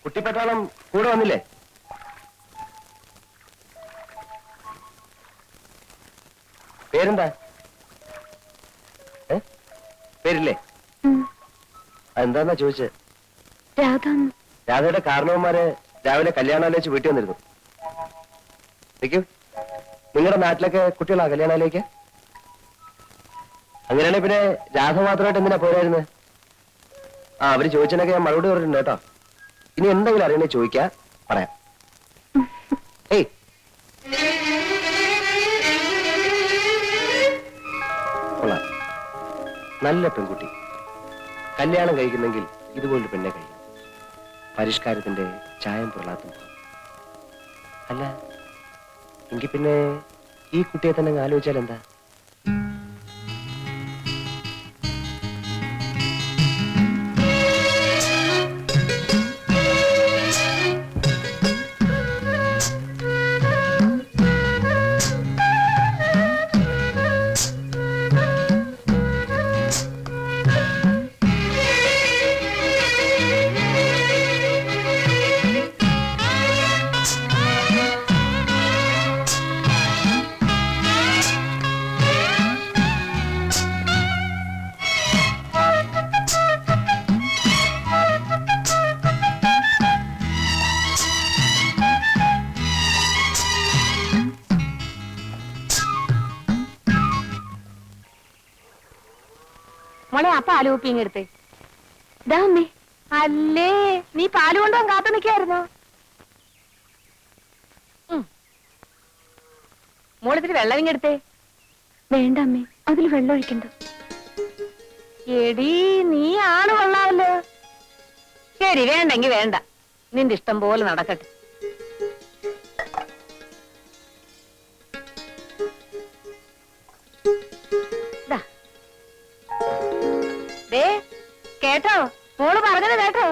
കുട്ടിപ്പട്ടാളം കൂടെ വന്നില്ലേ? പേരെന്താ? പേരില്ലേ? എന്താന്നാ ചോദിച്ചത്? രാധയുടെ കാരണവന്മാര് രാവിലെ കല്യാണാലോചിച്ച് വീട്ടിൽ വന്നിരുന്നു. നിങ്ങളുടെ നാട്ടിലൊക്കെ കുട്ടികളാ കല്യാണാലോചിക്ക? അങ്ങനെയാണെ പിന്നെ രാധ മാത്രമായിട്ട് എന്തിനാ പോരായിരുന്നത്? അവര് ചോദിച്ചതിനൊക്കെ ഞാൻ മറുപടി പറഞ്ഞിട്ടുണ്ട് കേട്ടോ. ഇനി എന്തെങ്കിലും അറിയണേ ചോദിക്കാ, പറയാം. ഏയ് കൊള്ളാം, നല്ല പെൺകുട്ടി. കല്യാണം കഴിക്കുന്നെങ്കിൽ ഇതുപോലൊരു പെണ്ണെ കഴിക്കും. പരിഷ്കാരത്തിന്റെ ചായം പൊള്ളാത്തും. അല്ല എങ്കിൽ പിന്നെ ഈ കുട്ടിയെ തന്നെ ആലോചിച്ചാൽ എന്താ? മോളെ ആ പാല് കുപ്പിങ്ങെടുത്തേ. ഇതാ അമ്മേ. അല്ലേ നീ പാല് കൊണ്ടുപോകാൻ കാത്തു നിൽക്കായിരുന്നോ? മോളിത്തിരി വെള്ളം ഇങ്ങെടുത്തേ. വേണ്ട അമ്മേ, അതിൽ വെള്ളം ഒഴിക്കണ്ട. എടീ നീ ആണ് കൊള്ളാമല്ലോ. ശരി, വേണ്ടെങ്കി വേണ്ട, നിന്റെ ഇഷ്ടം പോലെ നടക്കട്ടെ. കേട്ടോ മോള് പറഞ്ഞത്? കേട്ടോ?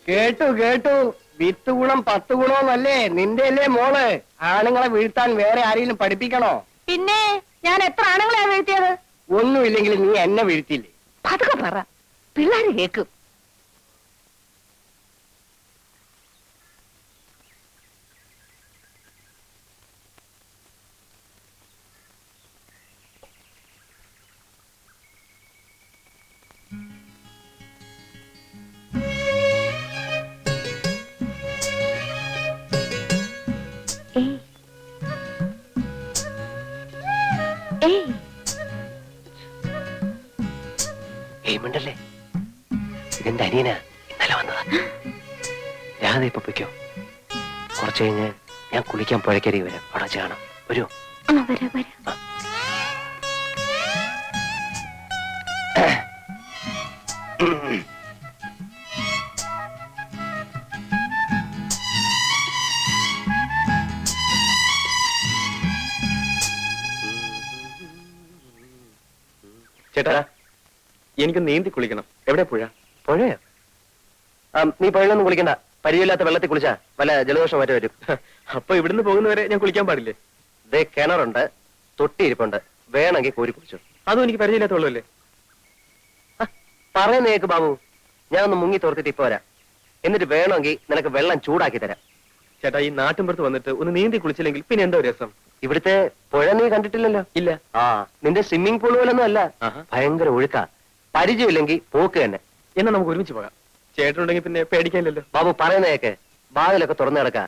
കേട്ടു കേട്ടു. 10 ഗുണം 10 ഗുണമെന്നല്ലേ നിന്റെ അല്ലേ മോള്? ആണുങ്ങളെ വീഴ്ത്താൻ വേറെ ആരെങ്കിലും പഠിപ്പിക്കണോ? പിന്നെ ഞാൻ എത്ര ആണുങ്ങളെയാ വീഴ്ത്തിയത്? ഒന്നുമില്ലെങ്കിൽ നീ എന്നെ വീഴ്ത്തിയില്ലേ? അതൊക്കെ പറ, പിള്ളേര് കേക്കും. മിണ്ടല്ലേ, ഇതെന്റെ അനിയനാ, ഇന്നലെ വന്നതാ. രാധ ഇപ്പൊ പൊയ്ക്കോ. കുറച്ചു കഴിഞ്ഞ് ഞാൻ കുളിക്കാൻ പുഴക്കരി വരാം, അവിടെ ചെയ്യണം. വരുമോ? ചേട്ടാ, എനിക്ക് നീന്തി കുളിക്കണം. എവിടെ പുഴ? പുഴയോ? നീ പുഴയിലൊന്നും കുളിക്കണ്ട. പരിചയമില്ലാത്ത വെള്ളത്തിൽ കുളിച്ചാ വല്ല ജലദോഷം മറ്റേ വരും. അപ്പൊ ഇവിടുന്ന് പോകുന്നവരെ ഞാൻ കുളിക്കാൻ പാടില്ലേ? ദേ കിണറുണ്ട്, തൊട്ടിയിരിപ്പുണ്ട്, വേണമെങ്കിൽ കോരി കുളിച്ചു. അതും എനിക്ക് പരിചയമില്ലാത്ത വെള്ളമല്ലേ? പറയുന്ന കേക്ക് ബാബു, ഞാനൊന്ന് മുങ്ങി തോർത്തിട്ട് ഇപ്പൊ വരാം. എന്നിട്ട് വേണമെങ്കിൽ നിനക്ക് വെള്ളം ചൂടാക്കി തരാം. ചേട്ടാ, ഈ നാട്ടിൻപുറത്ത് വന്നിട്ട് ഒന്ന് നീന്തി കുളിച്ചില്ലെങ്കിൽ പിന്നെ എന്തോ രസം. ഇവിടുത്തെ പുഴ നീ കണ്ടിട്ടില്ലല്ലോ? ഇല്ല. നിന്റെ സ്വിമ്മിംഗ് പൂൾ പോലൊന്നും അല്ല, ഭയങ്കര ഒഴുക്കാ. പരിചയമില്ലെങ്കിൽ പോക്ക് തന്നെ. എന്നാ നമുക്ക് ഒരുമിച്ച് പോകാം. ചേട്ടനുണ്ടെങ്കിൽ പിന്നെ പേടിക്കാനില്ലല്ലോ. ബാബു പറയുന്ന കേക്ക്, ബാഗിലൊക്കെ തുറന്നു കിടക്ക.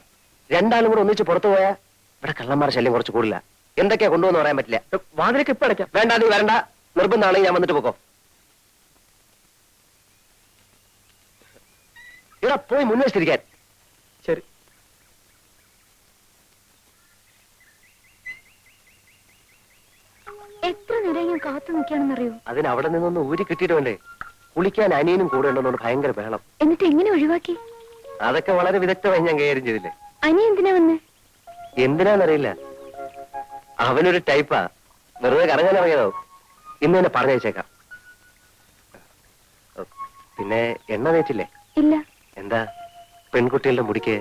രണ്ടാളും കൂടെ ഒന്നിച്ച് പുറത്തു പോയാ ഇവിടെ കള്ളന്മാരുടെ ശല്യം കുറച്ച് കൂടില്ല. എന്തൊക്കെയാ കൊണ്ടുവന്ന് പറയാൻ പറ്റില്ല. വാതിലൊക്കെ ഇപ്പൊ അടയ്ക്കാം. വേണ്ട, നീ വരണ്ട. നിർബന്ധമാണെങ്കിൽ ഞാൻ വന്നിട്ട് പോക്കോ. ഇവിടെ പോയി മുൻവശത്തിരിക്കാൻ. ശരി. എത്ര നേരം ഞാൻ കാത്തു നിൽക്കുകയാണെന്നറിയോ? അതിന് അവിടെ നിന്നൊന്ന് ഊരി കിട്ടിയിട്ട് വേണ്ടേ? കുളിക്കാൻ അനിയനും കൂടെ ഉണ്ടെന്നോണ്ട് ഭയങ്കര ബഹളം. എന്നിട്ട് എങ്ങനെ ഒഴിവാക്കി? അതൊക്കെ വളരെ വിദഗ്ധമായി ഞാൻ കൈകാര്യം ചെയ്തില്ലേ. അനി എന്തിനാ വന്നേ? എന്തിനാന്നറിയില്ല, അവനൊരു ടൈപ്പാ. വെറുതെ കറങ്ങാൻ ഇറങ്ങിയതോ. ഇന്ന് തന്നെ പറഞ്ഞയച്ചേക്കാം. പിന്നെ എണ്ണ തേച്ചില്ലേ? ഇല്ല. എന്താ, പെൺകുട്ടികളുടെ മുടിക്ക്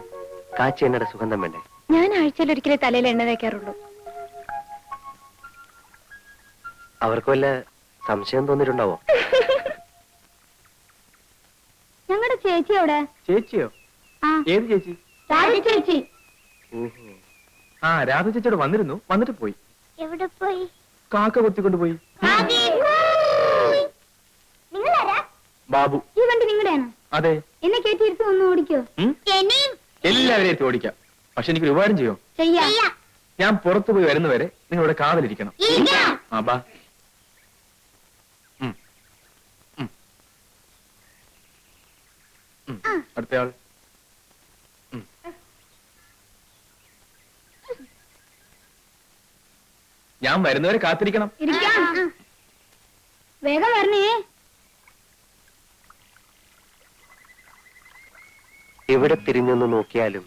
കാച്ചി എണ്ണയുടെ സുഗന്ധം വേണ്ടേ? ഞാൻ ആഴ്ചയിൽ ഒരിക്കലേ തലയിൽ എണ്ണ തേക്കാറുള്ളൂ. അവർക്ക് വല്ല സംശയം തോന്നിയിട്ടുണ്ടാവോ? ഞങ്ങളുടെ ചേച്ചി എവിടെ? ചേച്ചിയോ? ആ ഏത് ചേച്ചി? രാധ ചേച്ചി. ഓഹോ. ആ രാധ ചേച്ചിയോട് വന്നിരുന്നു, വന്നിട്ട് പോയി. എവിടെ പോയി? കാക്ക കൊത്തിക്കൊണ്ട് പോയി. നിങ്ങളാരാ? ബാബു. ഈ വണ്ടി നിങ്ങളുടെയാണോ? അതെ. എന്നെ കേട്ടിരുത്ത് ഒന്ന് ഓടിക്കോ. എല്ലാവരെയും എത്തി ഓടിക്കാം. പക്ഷെ എനിക്കൊരു ഉപകാരം ചെയ്യോ? ചെയ്യാം. ഞാൻ പുറത്തു പോയി വരുന്നവരെ നിങ്ങൾ ഇവിടെ കാവലിരിക്കണം. ആ ബാ. അടുത്തയാൾ. ഞാൻ വരുന്നവരെ കാത്തിരിക്കണം. വേഗം വരണേ. എവിടെ തിരിഞ്ഞൊന്ന് നോക്കിയാലും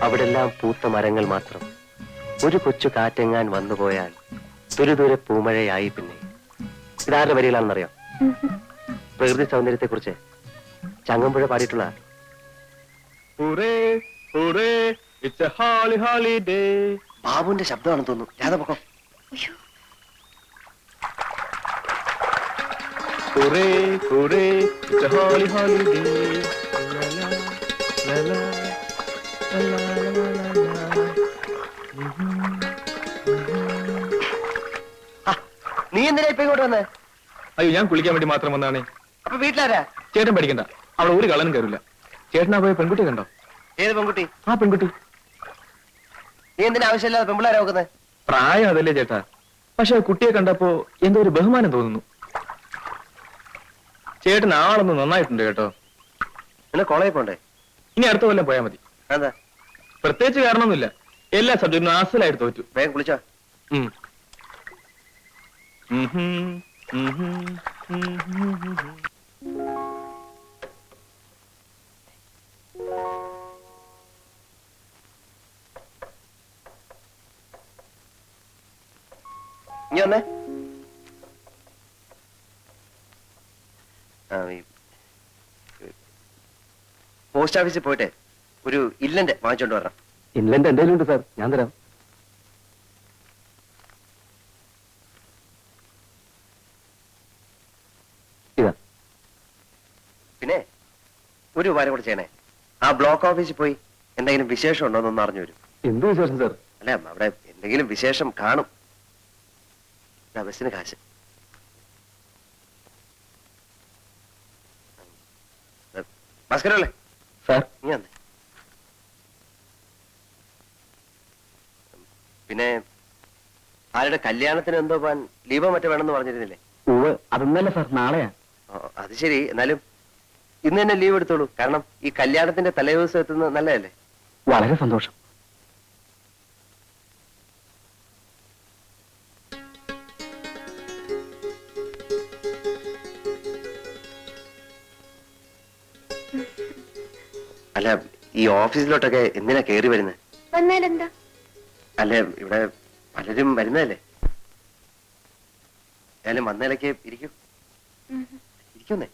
അവിടെല്ലാം പൂത്ത മരങ്ങൾ മാത്രം. ഒരു കൊച്ചു കാറ്റെങ്ങാൻ വന്നുപോയാൽ ദൂരെ പൂമഴയായി. പിന്നെ ഇതാരുടെ വരികളാണെന്നറിയാം? പ്രകൃതി സൗന്ദര്യത്തെ കുറിച്ച് ചങ്ങമ്പുഴ പാടിയിട്ടുള്ള. ബാബുവിന്റെ ശബ്ദമാണെന്ന് തോന്നുന്നു. രാധപക്കം. നീ എന്തിനാ ഇപ്പൊ ഇങ്ങോട്ട് വന്നേ? അയ്യോ, ഞാൻ കുളിക്കാൻ വേണ്ടി മാത്രം വന്നാണേ. അപ്പൊ വീട്ടിലാരാ? ചേട്ടൻ പഠിക്കണ്ട, അവിടെ ഒരു കളനും കയറില്ല. ചേട്ടനാ പോയ പെൺകുട്ടി കണ്ടോ? ഏത് പെൺകുട്ടി? ആ പെൺകുട്ടി. നീ എന്തിനാ ആവശ്യമില്ലാതെ പെൺപിള്ളേരെ നോക്കുന്നത്? പ്രായം അതല്ലേ ചേട്ടാ, പക്ഷെ കുട്ടിയെ കണ്ടപ്പോ എന്തോ ഒരു ബഹുമാനം തോന്നുന്നു. ചേട്ടൻ ആളൊന്ന് നന്നായിട്ടുണ്ട് കേട്ടോ. പിന്നെ കോളേജിൽ പോണ്ടേ? ഇനി അടുത്ത കൊല്ലം പോയാൽ മതി. എന്താ? പ്രത്യേകിച്ച് കാരണമൊന്നുമില്ല, എല്ലാ സബ്ജക്റ്റിനും ആസലായിട്ട് തോറ്റു. വേഗം കുളിച്ചോ. ഇനി വന്നേ. പോസ്റ്റ് ഓഫീസിൽ പോയിട്ട് ഒരു ഇല്ലന്റെ വാങ്ങിച്ചോണ്ട് വരണം. ഇല്ലന്റെ എന്തെങ്കിലും ഉണ്ട് സാർ, ഞാൻ തരാം. ഇതാ. പിന്നെ ഒരു ഉപകാരം കൂടെ ചെയ്യണേ. ആ ബ്ലോക്ക് ഓഫീസിൽ പോയി എന്തെങ്കിലും വിശേഷം ഉണ്ടോ എന്നൊന്ന് അറിഞ്ഞു വരും. എന്ത് വിശേഷം സാർ? അല്ല, അവിടെ എന്തെങ്കിലും വിശേഷം കാണും. ബസ്സിന് കാശ്. ഭാസ്കരല്ലേ സാർ? നീ വന്നേ. പിന്നെ ആരുടെ കല്യാണത്തിന് എന്തോ പോവാൻ ലീവോ മറ്റോ വേണമെന്ന് പറഞ്ഞിരുന്നില്ലേ? അതൊന്നല്ല സാർ, നാളെയാ. അത് ശരി, എന്നാലും ഇന്ന് തന്നെ ലീവ് എടുത്തോളൂ. കാരണം ഈ കല്യാണത്തിന്റെ തലേദിവസം എത്തുന്നത് നല്ലതല്ലേ? വളരെ സന്തോഷം. അല്ല, ഈ ഓഫീസിലോട്ടൊക്കെ എന്തിനാ കയറി വരുന്നത്? വന്നാലെന്താ? അല്ല, ഇവിടെ പലരും വരുന്നതല്ലേ. ഏതായാലും വന്നതിലേക്ക് ഇരിക്കൂ. ഇരിക്കുന്നേ.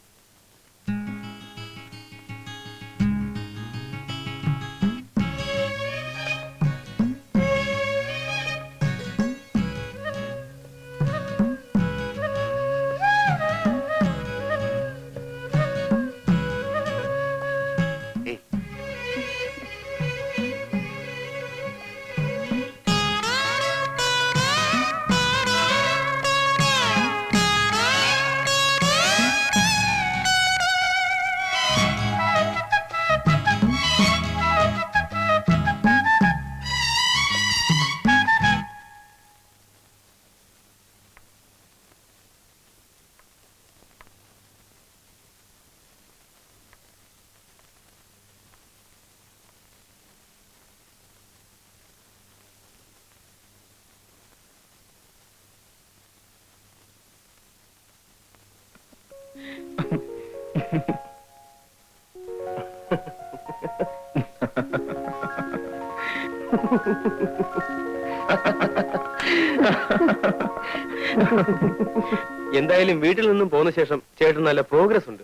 എന്തായാലും വീട്ടിൽ നിന്നും പോന്ന ശേഷം ചേട്ടൻ നല്ല പ്രോഗ്രസ് ഉണ്ട്.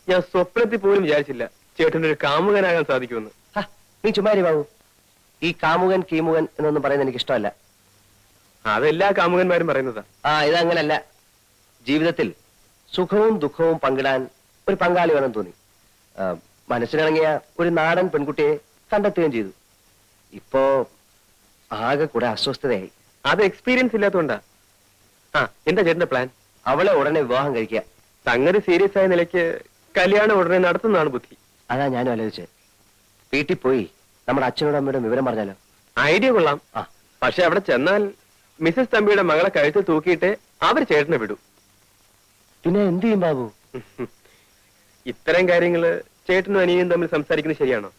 ഞാൻ സ്വപ്നത്തിൽ പോലും വിചാരിച്ചില്ല ചേട്ടൻ ഒരു കാമുകനാകാൻ സാധിക്കുമെന്ന്. നീ ചുമ്മാരി ബാബു. ഈ കാമുകൻ കീമുകൻ എന്നൊന്നും പറയുന്നത് എനിക്ക് ഇഷ്ടമല്ല. അതെല്ലാ കാമുകന്മാരും പറയുന്നതാ. ഇതങ്ങനല്ല. ജീവിതത്തിൽ സുഖവും ദുഃഖവും പങ്കിടാൻ ഒരു പങ്കാളി വേണം തോന്നി. മനസ്സിനിണങ്ങിയ ഒരു നാടൻ പെൺകുട്ടിയെ കണ്ടെത്തുകയും ചെയ്തു. ഇപ്പോ ആകെ കൂടെ അസ്വസ്ഥതയായി. അത് എക്സ്പീരിയൻസ് ഇല്ലാത്തതുകൊണ്ടാ. ആ, എന്താ ചേട്ടന്റെ പ്ലാൻ? അവളെ ഉടനെ വിവാഹം കഴിക്കുക. സംഗതി സീരിയസ് ആയ നിലയ്ക്ക് കല്യാണം ഉടനെ നടത്തുന്നതാണ് ബുദ്ധി. അതാ ഞാനും ആലോചിച്ചത്. വീട്ടിൽ പോയി നമ്മുടെ അച്ഛനോടും അമ്മയോടും വിവരം പറഞ്ഞാലോ? ഐഡിയ കൊള്ളാം. ആ. പക്ഷെ അവിടെ ചെന്നാൽ മിസസ് തമ്പിയുടെ മകളെ കഴുത്തിൽ തൂക്കിയിട്ട് അവർ ചേട്ടനെ വിടും. പിന്നെ എന്ത് ചെയ്യും ബാബു? ഇത്തരം കാര്യങ്ങള് ചേട്ടനും അനിയനും തമ്മിൽ സംസാരിക്കുന്നത് ശരിയാണോ?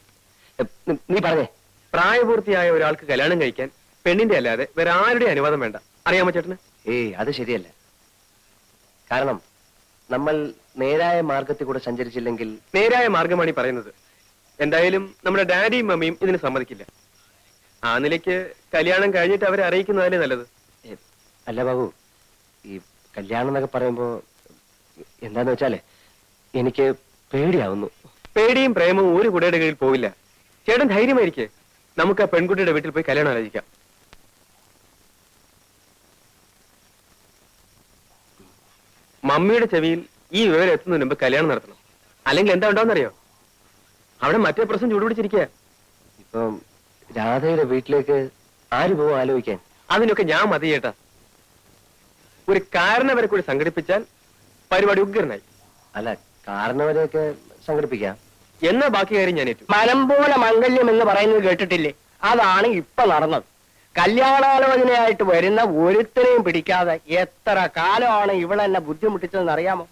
നീ പറഞ്ഞേ. പ്രായപൂർത്തിയായ ഒരാൾക്ക് കല്യാണം കഴിക്കാൻ പെണ്ണിന്റെ അല്ലാതെ വേറെ ആരുടെ അനുവാദം വേണ്ട. അറിയാമോ ചേട്ടന്? അത് ശരിയല്ല. കാരണം നമ്മൾ നേരായ മാർഗത്തിൽ കൂടെ സഞ്ചരിച്ചില്ലെങ്കിൽ. നേരായ മാർഗമാണ് ഈ പറയുന്നത്. എന്തായാലും നമ്മുടെ ഡാഡിയും മമ്മിയും ഇതിന് സമ്മതിക്കില്ല. ആ നിലയ്ക്ക് കല്യാണം കഴിഞ്ഞിട്ട് അവരെ അറിയിക്കുന്നതല്ലേ നല്ലത്. അല്ല ബാബു, ഈ കല്യാണം എന്നൊക്കെ പറയുമ്പോ എന്താന്ന് വെച്ചാലേ എനിക്ക് പേടിയാവുന്നു. പേടിയും പ്രേമവും ഒരു കുടയുടെ കീഴിൽ പോവില്ല. ചേട്ടൻ ധൈര്യമായിരിക്കെ. നമുക്ക് ആ പെൺകുട്ടിയുടെ വീട്ടിൽ പോയി കല്യാണം ആലോചിക്കാം. മമ്മിയുടെ ചെവിയിൽ ഈ വിവരം എത്തുന്നതിന് മുമ്പ് കല്യാണം നടത്തണം. അല്ലെങ്കിൽ എന്താ ഉണ്ടാവുന്നറിയോ? അവിടെ മറ്റേ പ്രശ്നം ചൂടുപിടിച്ചിരിക്കുക. ഇപ്പം രാധയുടെ വീട്ടിലേക്ക് ആര് പോവും ആലോചിക്കാൻ? അതിനൊക്കെ ഞാൻ മതി ചേട്ടാ. ഒരു കാരണവരെ കൂടി സംഘടിപ്പിച്ചാൽ പരിപാടി ഉഗ്രനായി. അല്ല, കാരണവരെയൊക്കെ സംഘടിപ്പിക്കാം. എന്നാ ബാക്കി കാര്യം ഞാൻ ഏറ്റു. മനം പോലെ മംഗല്യം എന്ന് പറയുന്നത് കേട്ടിട്ടില്ലേ? അതാണ് ഇപ്പൊ നടന്നത്. കല്യാണാലോചനയായിട്ട് വരുന്ന ഒരുത്തരെയും പിടിക്കാതെ എത്ര കാലമാണ് ഇവളെന്നെ ബുദ്ധിമുട്ടിച്ചതെന്ന് അറിയാമോ?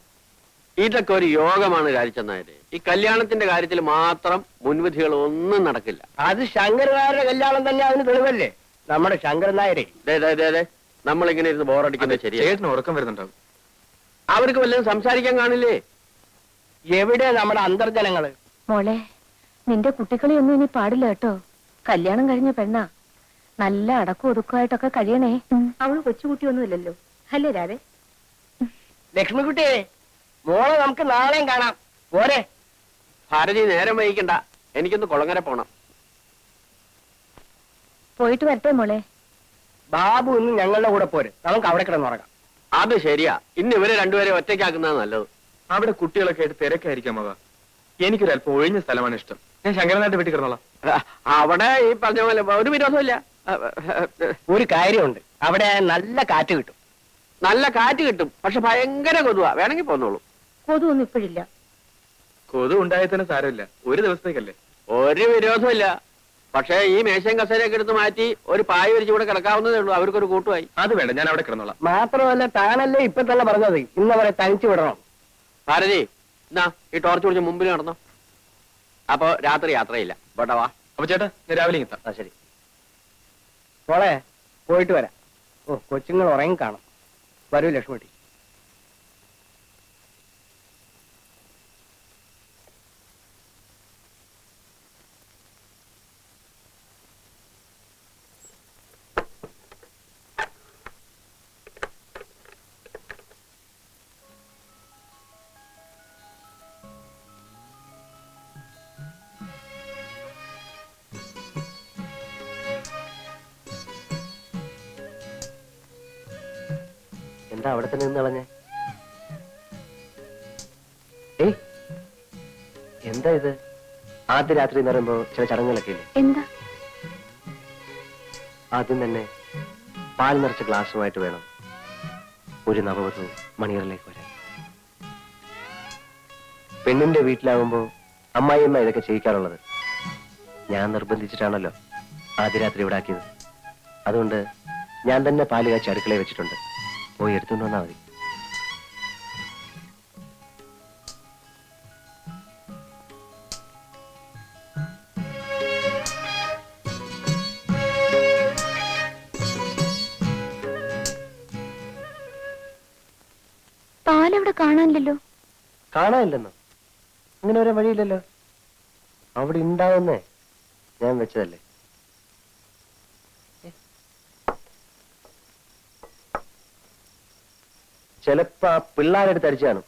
ഇതൊക്കെ ഒരു യോഗമാണ് കാരിച്ചെന്നായത്. ഈ കല്യാണത്തിന്റെ കാര്യത്തിൽ മാത്രം മുൻവിധികൾ ഒന്നും നടക്കില്ല. അത് ശങ്കരനായരുടെ കല്യാണം തന്നെ അതിന് തെളിവല്ലേ? നമ്മുടെ ശങ്കരൻ നായരെ നമ്മളിങ്ങനെ ഇരുന്ന് ബോറടിക്കുന്നത് ശരിയാ. ചേട്ടന് ഉറക്കം വരുന്നുണ്ടാവും. അവർക്ക് വല്ലതും സംസാരിക്കാൻ കാണില്ലേ? എവിടെ നമ്മുടെ അന്തർജനങ്ങള്? മോളെ, നിന്റെ കുട്ടികളെയൊന്നും ഇനി പാടില്ല കേട്ടോ. കല്യാണം കഴിഞ്ഞ പെണ്ണാ. നല്ല അടക്കം ഒതുക്കമായിട്ടൊക്കെ കഴിയണേ. അവള് കൊച്ചുകുട്ടിയൊന്നുമില്ലല്ലോ, അല്ലേ രാധേ? ലക്ഷ്മിക്കുട്ടിയെ, മോളെ നമുക്ക് നാളെയും കാണാം. പോരെ? ഭാരതി, നേരം വൈകിക്കണ്ട. എനിക്കൊന്ന് കുളങ്ങര പോണം. പോയിട്ട് വരട്ടെ മോളെ. ബാബു ഇന്ന് ഞങ്ങളുടെ കൂടെ പോര്. നമുക്ക് അവിടെ കിടന്നുറങ്ങാം. അത് ശരിയാ. ഇന്ന് ഇവരെ രണ്ടുപേരെ ഒറ്റയ്ക്കാക്കുന്നത് നല്ലത്. അവിടെ കുട്ടികളൊക്കെ ആയിട്ട് തിരക്കായിരിക്കാം. അവ എനിക്കൊരല്പം ഒഴിഞ്ഞ സ്ഥലമാണ് ഇഷ്ടം. ഞാൻ ശങ്കരനായിട്ട് വീട്ടിൽ കിടന്നോളാം. അവിടെ ഈ പറഞ്ഞ പോലെ ഒരു വിരോധമില്ല. ഒരു കാര്യമുണ്ട്, അവിടെ നല്ല കാറ്റ് കിട്ടും. നല്ല കാറ്റ് കിട്ടും. പക്ഷെ ഭയങ്കര കൊതുവാ. വേണമെങ്കിൽ പോന്നോളൂ. കൊതുവൊന്നും ഇപ്പോഴില്ല. കൊതു ഉണ്ടായാൽ തന്നെ സാരമില്ല. ഒരു ദിവസത്തേക്കല്ലേ. ഒരു വിരോധമില്ല. പക്ഷേ ഈ മേശയും കസേരയൊക്കെ എടുത്ത് മാറ്റി ഒരു പായ വിരിച്ച് കൂടെ കിടക്കാവുന്നതേ ഉള്ളൂ. അവർക്കൊരു കൂട്ടുമായി. അത് വേണ്ട, ഞാൻ അവിടെ കിടന്നോളാം. മാത്രമല്ല, താനല്ലേ ഇപ്പൊ തന്നെ പറഞ്ഞത് ഇന്നവരെ തനിച്ചു വിടണം. ഭാരതി, എന്നാ ഈ ടോർച്ച് പിടിച്ച് മുമ്പിൽ നടന്നോ. അപ്പൊ രാത്രി യാത്രയില്ല. ഇവിടെ വാ. അപ്പൊ ചേട്ടാ, ഞാൻ രാവിലെ എത്താം. ശരി മോളെ, പോയിട്ട് വരാം. കൊച്ചുങ്ങൾ ഉറങ്ങി കാണും. വരൂ ലക്ഷ്മിട്ടി. എന്താ അവിടെ തന്നെ നിന്ന് കളഞ്ഞേ? എന്താ ഇത്? ആദ്യ രാത്രി എന്ന് പറയുമ്പോ ചില ചടങ്ങുകളൊക്കെ ഇല്ലേ? എന്താ? ആദ്യം തന്നെ പാൽ നിറച്ച ഗ്ലാസുമായിട്ട് വേണം ഒരു നവവധു മണിയറിലേക്ക് വരാൻ. പെണ്ണിന്റെ വീട്ടിലാവുമ്പോ അമ്മായിയമ്മ ഇതൊക്കെ ചെയ്യിക്കാറുള്ളത്. ഞാൻ നിർബന്ധിച്ചിട്ടാണല്ലോ ആദ്യ രാത്രി ഇവിടെ ആക്കിയത്. അതുകൊണ്ട് ഞാൻ തന്നെ പാല് കാച്ചി അടുക്കളയിൽ വെച്ചിട്ടുണ്ട്. പോയി എടുത്തുകൊണ്ട് വന്നാൽ മതി. പാലവിടെ കാണാനില്ലല്ലോ. കാണാനില്ലെന്നോ? അങ്ങനെ ഒരു വഴിയില്ലല്ലോ. അവിടെ ഉണ്ടാവുന്നേ ഞാൻ വെച്ചതല്ലേ. ചിലപ്പോ ആ പിള്ളേരെടുത്ത് അടിച്ചു കാണും.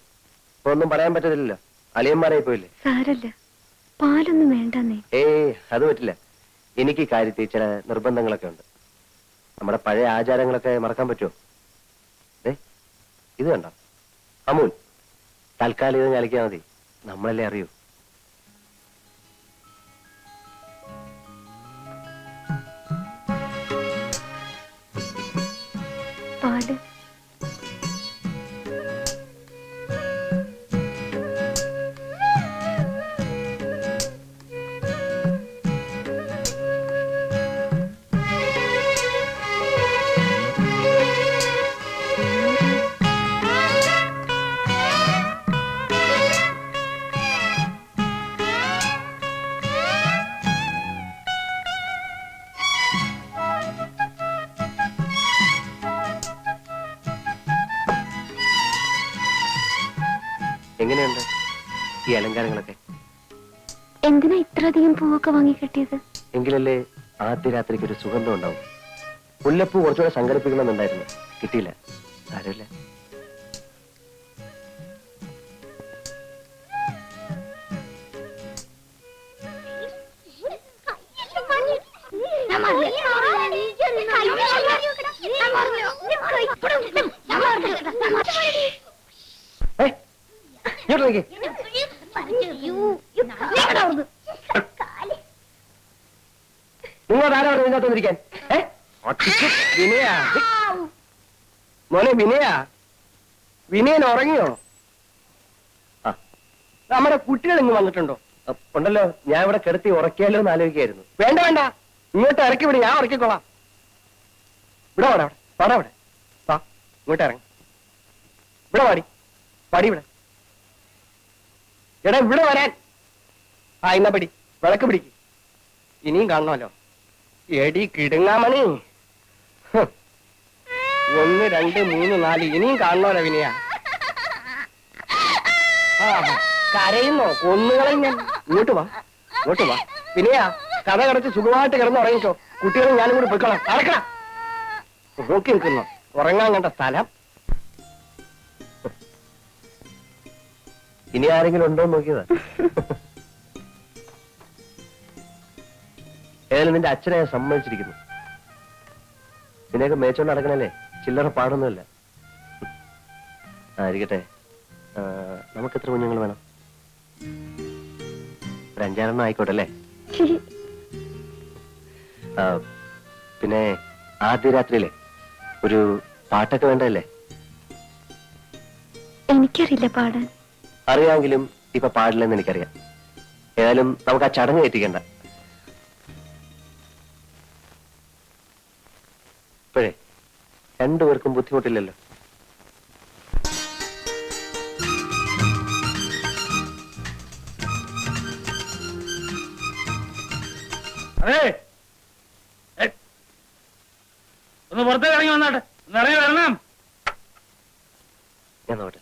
ഇപ്പൊ ഒന്നും പറയാൻ പറ്റത്തില്ലല്ലോ. അളിയന്മാരായി പോയില്ലേ. സാരല്ല, പാലൊന്നും വേണ്ടെന്നേ. അത് പറ്റില്ല. എനിക്ക് ഈ കാര്യത്തിൽ ചില നിർബന്ധങ്ങളൊക്കെ ഉണ്ട്. നമ്മുടെ പഴയ ആചാരങ്ങളൊക്കെ മറക്കാൻ പറ്റുമോ? ഇത് കണ്ടോ, അമൂൽ. തൽക്കാലം ഇത് ഞലിക്കാൻ മതി. നമ്മളല്ലേ അറിയൂ. പാല് എങ്ങനെയുണ്ട് ഈ അലങ്കാരങ്ങളൊക്കെ? എന്തിനാ ഇത്രയധികം പൂവൊക്കെ വാങ്ങി കെട്ടിയത്? എങ്കിലല്ലേ ആദ്യ രാത്രിക്ക് ഒരു സുഗന്ധം ഉണ്ടാവും. മുല്ലപ്പൂ കുറച്ചുകൂടെ സംഘടിപ്പിക്കണമെന്നുണ്ടായിരുന്നു, കിട്ടിയില്ല. സാരമില്ല. ഏയ്, ഇങ്ങോട്ട് നോക്കിയേ. നിങ്ങൾ ആരാ ഇതിനകത്ത് വന്നിരിക്കാൻ? വിനയ മോനെ, വിനയൻ ഉറങ്ങിയോ? ആ, നമ്മുടെ കുട്ടികൾ ഇങ്ങ് വന്നിട്ടുണ്ടോ? ഉണ്ടല്ലോ. ഞാൻ ഇവിടെ കിടത്തി ഉറക്കിയാലോ എന്ന് ആലോചിക്കായിരുന്നു. വേണ്ട വേണ്ട, ഇങ്ങോട്ട് ഇറക്കി വിട്, ഞാൻ ഉറക്കിക്കോളാം. ഇവിടെ വാടാ, അവിടെ ഇവിടെ വാ, ഇങ്ങോട്ട് ഇറങ്ങി ഇവിടെ പടി ഇവിടെ. എടാ ഇവിടെ വരാൻ. ആ ഇന്ന പിടി, വിളക്ക് പിടിക്ക്. ഇനിയും കാണണമല്ലോ. എടി കിടുങ്ങാമണി. 1 2 3 4 ഇനിയും കാണണമല്ലോ വിനയ. ആ കരയുന്നോ? കൊന്നുകളയും ഞാൻ. ഇങ്ങോട്ട് വാ വിനയ. കഥ കടച്ച് സുഖമായിട്ട് കിടന്ന് ഉറങ്ങിക്കോ. കുട്ടികളും ഞാനും കൂടി പോയിക്കോളാം. അടക്കണം. നോക്കി നിൽക്കുന്നു ഉറങ്ങാൻ കണ്ട സ്ഥലം. ഇനി ആരെങ്കിലും ഉണ്ടോ എന്ന് നോക്കിയതാ. ഏതായാലും നിന്റെ അച്ഛനെ ഞാൻ സമ്മതിച്ചിരിക്കുന്നു. നിന്നെയൊക്കെ മേച്ചോണ്ട് നടക്കണല്ലേ, ചില്ലറ പാടൊന്നുമില്ല. ആയിരിക്കട്ടെ. നമുക്ക് എത്ര കുഞ്ഞുങ്ങൾ വേണം? ഒരു 5-6 ആയിക്കോട്ടെ അല്ലേ? പിന്നെ ആദ്യ രാത്രിയിലെ ഒരു പാട്ടൊക്കെ വേണ്ടല്ലേ? എനിക്കറിയില്ല പാടാൻ. അറിയാമെങ്കിലും ഇപ്പൊ പാടില്ലെന്ന് എനിക്കറിയാം. ഏതായാലും നമുക്ക് ആ ചടങ്ങ് എത്തിക്കണ്ട. ഇപ്പോഴേ രണ്ടുപേർക്കും ബുദ്ധിമുട്ടില്ലല്ലോ. അതെ, ഒന്ന് പുറത്തേക്ക് ഇറങ്ങി വന്നാട്ടെ. ഒന്ന് ഇറങ്ങി വരണം. ഞാൻ നോട്ടെ.